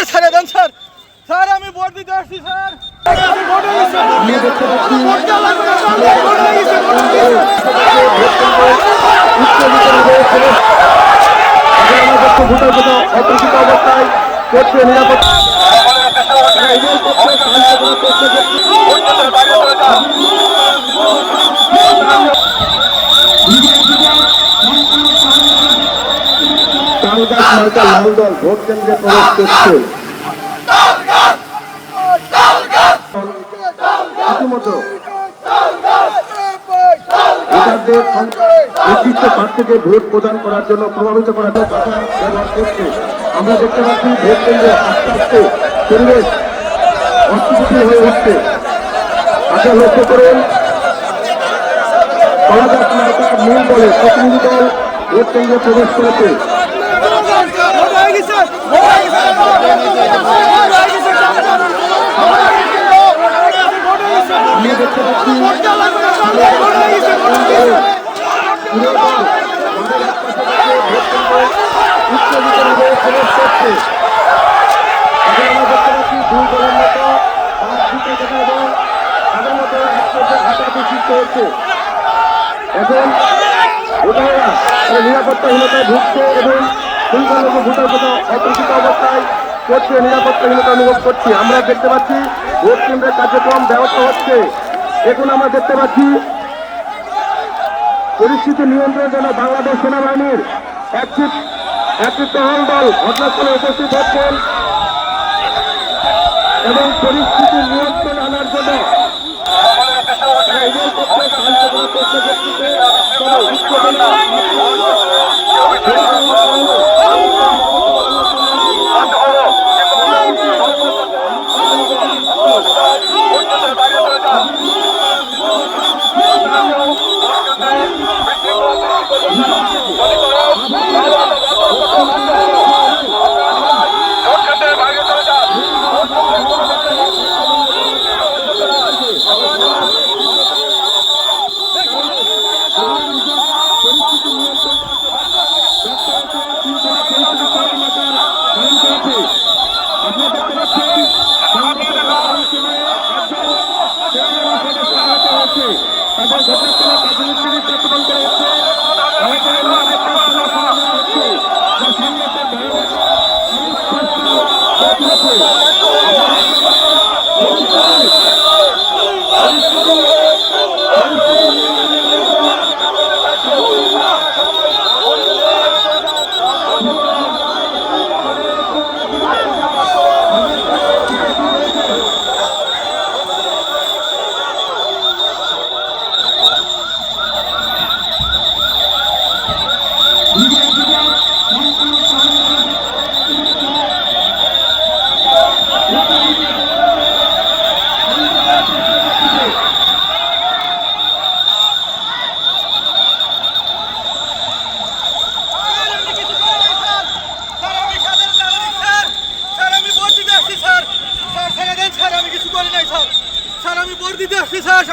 Sir ছেড়ে দেন sir. Sir আমি vote দিতে আসছি স্যার। অপ্রকৃত অবস্থায় করছে নিরাপত্তা তালগাছ মার্কা লাল দল ভোট কেন্দ্রে প্রবেশ করছে। রীতিমতো ভোটারদের নির্দিষ্ট প্রার্থীকে ভোট প্রদান করার জন্য প্রভাবিত করার জন্য বাধা ব্যবহার করছে। আমরা দেখতে পাচ্ছি ভোট কেন্দ্রে আস্তে আস্তে পরিবেশ অস্থিতিশীল হয়ে উঠছে। আপনারা লক্ষ্য করুন তালগাছ মার্কা মূল দলের প্রতিনিধি দল ভোট কেন্দ্রে প্রবেশ করেছে। আমরা দেখতে পাচ্ছি এখন ভোটাররা নিরাপত্তাহীনতায় ভুগছে এবং সংখ্যালঘু ভোটার অপ্রকৃত অবস্থায় করছে, নিরাপত্তাহীনতা অনুভব করছি। আমরা দেখতে পাচ্ছি ভোট কেন্দ্রের কার্যক্রম ব্যাহত হচ্ছে। এখন আমরা দেখতে পাচ্ছি পরিস্থিতি নিয়ন্ত্রণের জন্য বাংলাদেশ সেনাবাহিনীর একটি টহল দল ঘটনাস্থলে উপস্থিত হচ্ছেন এবং পরিস্থিতি নিয়ন্ত্রণে আনার জন্য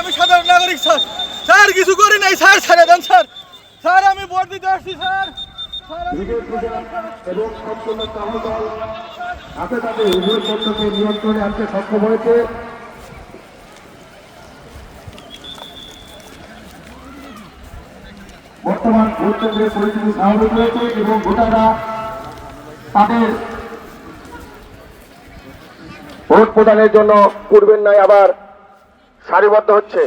আমি সাধারণ নাগরিক স্যার। স্যার কিছু করি নাই স্যার, ছেড়ে দেন স্যার। স্যার আমি ভোট দিতে আসছি স্যার। এবং সম্পূর্ণ টহল দল হাতে তাদের উভয় পক্ষকে নিয়ন্ত্রণে আনতে সক্ষম হয়েছে। বর্তমান ভোট কেন্দ্রের পরিস্থিতি স্বাভাবিক রয়েছে এবং ভোটাররা তাদের ভোট প্রদানের জন্য পূর্বের ন্যায় আবার সারিবদ্ধ হচ্ছে।